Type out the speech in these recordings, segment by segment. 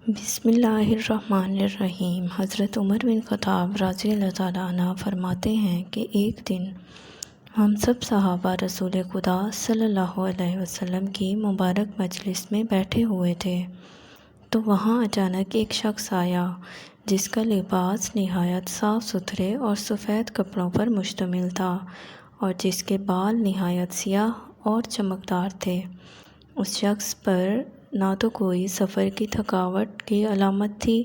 بسم اللہ الرحمن الرحیم۔ حضرت عمر بن خطاب رضی اللہ تعالیٰ عنہ فرماتے ہیں کہ ایک دن ہم سب صحابہ رسول خدا صلی اللہ علیہ وسلم کی مبارک مجلس میں بیٹھے ہوئے تھے تو وہاں اچانک ایک شخص آیا جس کا لباس نہایت صاف ستھرے اور سفید کپڑوں پر مشتمل تھا اور جس کے بال نہایت سیاہ اور چمکدار تھے۔ اس شخص پر نہ تو کوئی سفر کی تھکاوٹ کی علامت تھی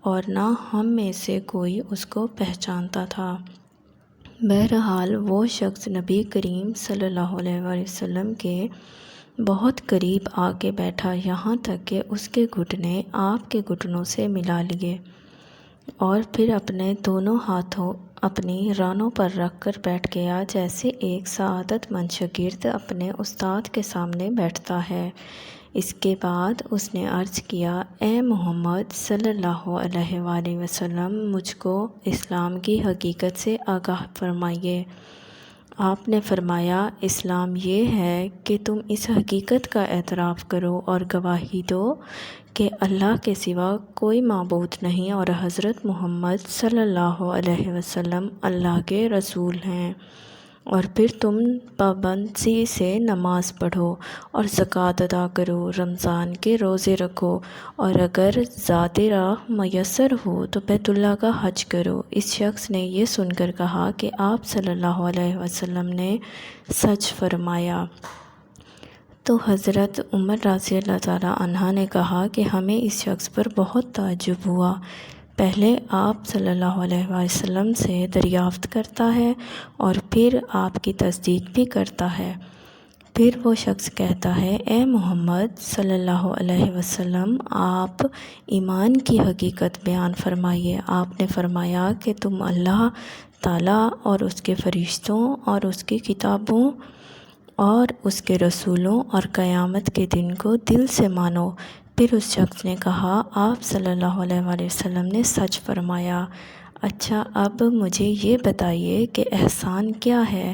اور نہ ہم میں سے کوئی اس کو پہچانتا تھا۔ بہرحال وہ شخص نبی کریم صلی اللہ علیہ وسلم کے بہت قریب آ کے بیٹھا، یہاں تک کہ اس کے گھٹنے آپ کے گھٹنوں سے ملا لیے اور پھر اپنے دونوں ہاتھوں اپنی رانوں پر رکھ کر بیٹھ گیا، جیسے ایک سعادت مند شاگرد اپنے استاد کے سامنے بیٹھتا ہے۔ اس کے بعد اس نے عرض کیا، اے محمد صلی اللہ علیہ وآلہ وسلم، مجھ کو اسلام کی حقیقت سے آگاہ فرمائیے۔ آپ نے فرمایا، اسلام یہ ہے کہ تم اس حقیقت کا اعتراف کرو اور گواہی دو کہ اللہ کے سوا کوئی معبود نہیں اور حضرت محمد صلی اللہ علیہ وسلم اللہ کے رسول ہیں، اور پھر تم پابندی سے نماز پڑھو اور زکوٰۃ ادا کرو، رمضان کے روزے رکھو، اور اگر ذات راہ میسر ہو تو بیت اللہ کا حج کرو۔ اس شخص نے یہ سن کر کہا کہ آپ صلی اللہ علیہ وسلم نے سچ فرمایا۔ تو حضرت عمر رضی اللہ تعالیٰ عنہ نے کہا کہ ہمیں اس شخص پر بہت تعجب ہوا، پہلے آپ صلی اللہ علیہ وسلم سے دریافت کرتا ہے اور پھر آپ کی تصدیق بھی کرتا ہے۔ پھر وہ شخص کہتا ہے، اے محمد صلی اللہ علیہ وسلم، آپ ایمان کی حقیقت بیان فرمائیے۔ آپ نے فرمایا کہ تم اللہ تعالیٰ اور اس کے فرشتوں اور اس کی کتابوں اور اس کے رسولوں اور قیامت کے دن کو دل سے مانو۔ پھر اس شخص نے کہا، آپ صلی اللہ علیہ وآلہ وسلم نے سچ فرمایا۔ اچھا، اب مجھے یہ بتائیے کہ احسان کیا ہے؟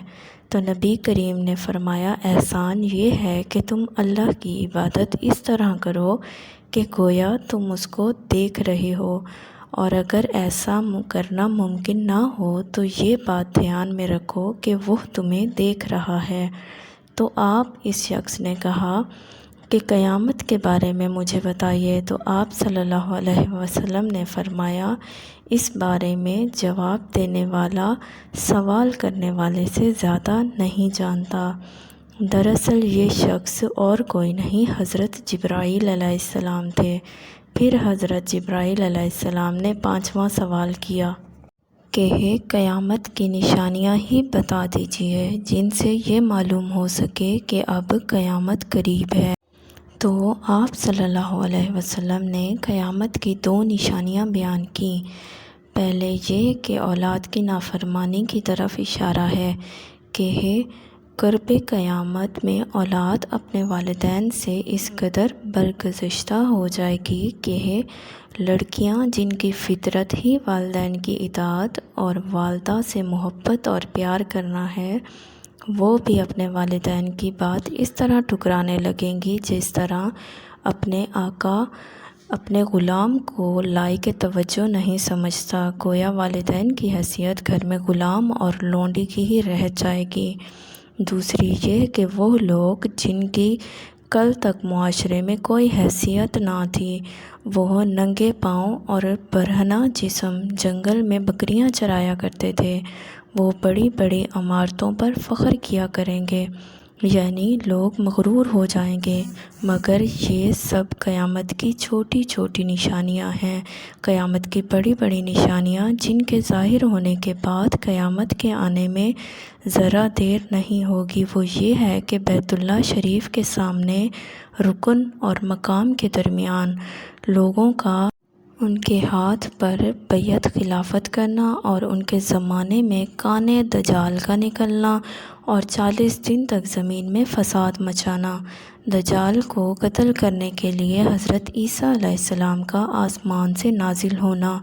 تو نبی کریم نے فرمایا، احسان یہ ہے کہ تم اللہ کی عبادت اس طرح کرو کہ گویا تم اس کو دیکھ رہے ہو، اور اگر ایسا کرنا ممکن نہ ہو تو یہ بات دھیان میں رکھو کہ وہ تمہیں دیکھ رہا ہے۔ تو آپ اس شخص نے کہا کہ قیامت کے بارے میں مجھے بتائیے۔ تو آپ صلی اللہ علیہ وسلم نے فرمایا، اس بارے میں جواب دینے والا سوال کرنے والے سے زیادہ نہیں جانتا۔ دراصل یہ شخص اور کوئی نہیں، حضرت جبرائیل علیہ السلام تھے۔ پھر حضرت جبرائیل علیہ السلام نے 5واں سوال کیا کہ قیامت کی نشانیاں ہی بتا دیجیے جن سے یہ معلوم ہو سکے کہ اب قیامت قریب ہے۔ تو آپ صلی اللہ علیہ وسلم نے قیامت کی 2 نشانیاں بیان کیں۔ پہلے یہ کہ اولاد کی نافرمانی کی طرف اشارہ ہے کہ قرب قیامت میں اولاد اپنے والدین سے اس قدر برگزشتہ ہو جائے گی کہ لڑکیاں جن کی فطرت ہی والدین کی اطاعت اور والدہ سے محبت اور پیار کرنا ہے، وہ بھی اپنے والدین کی بات اس طرح ٹھکرانے لگیں گی جس طرح اپنے آقا اپنے غلام کو لائق توجہ نہیں سمجھتا، گویا والدین کی حیثیت گھر میں غلام اور لونڈی کی ہی رہ جائے گی۔ دوسری یہ کہ وہ لوگ جن کی کل تک معاشرے میں کوئی حیثیت نہ تھی، وہ ننگے پاؤں اور برہنہ جسم جنگل میں بکریاں چرایا کرتے تھے، وہ بڑی بڑی عمارتوں پر فخر کیا کریں گے، یعنی لوگ مغرور ہو جائیں گے۔ مگر یہ سب قیامت کی چھوٹی چھوٹی نشانیاں ہیں۔ قیامت کی بڑی بڑی نشانیاں جن کے ظاہر ہونے کے بعد قیامت کے آنے میں ذرا دیر نہیں ہوگی، وہ یہ ہے کہ بیت اللہ شریف کے سامنے رکن اور مقام کے درمیان لوگوں کا ان کے ہاتھ پر بیعت خلافت کرنا اور ان کے زمانے میں کانِ دجال کا نکلنا اور 40 دن تک زمین میں فساد مچانا۔ دجال کو قتل کرنے کے لیے حضرت عیسیٰ علیہ السلام کا آسمان سے نازل ہونا،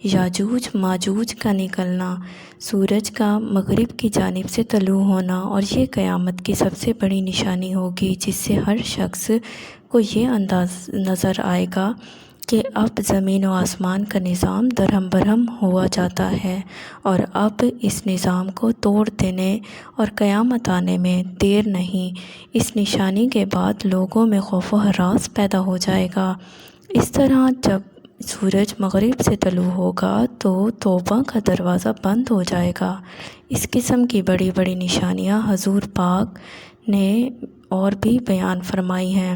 یاجوج ماجوج کا نکلنا، سورج کا مغرب کی جانب سے طلوع ہونا، اور یہ قیامت کی سب سے بڑی نشانی ہوگی جس سے ہر شخص کو یہ انداز نظر آئے گا کہ اب زمین و آسمان کا نظام درہم برہم ہوا جاتا ہے، اور اب اس نظام کو توڑ دینے اور قیامت آنے میں دیر نہیں۔ اس نشانی کے بعد لوگوں میں خوف و ہراس پیدا ہو جائے گا۔ اس طرح جب سورج مغرب سے طلوع ہوگا تو توبہ کا دروازہ بند ہو جائے گا۔ اس قسم کی بڑی بڑی نشانیاں حضور پاک نے اور بھی بیان فرمائی ہیں۔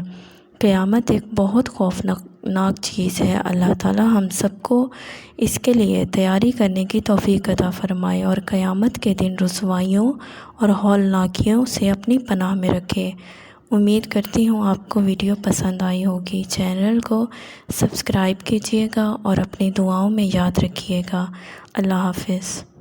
قیامت ایک بہت خوفناک چیز ہے۔ اللہ تعالی ہم سب کو اس کے لیے تیاری کرنے کی توفیق عطا فرمائے اور قیامت کے دن رسوائیوں اور ہولناکیوں سے اپنی پناہ میں رکھے۔ امید کرتی ہوں آپ کو ویڈیو پسند آئی ہوگی۔ چینل کو سبسکرائب کیجیے گا اور اپنی دعاؤں میں یاد رکھیے گا۔ اللہ حافظ۔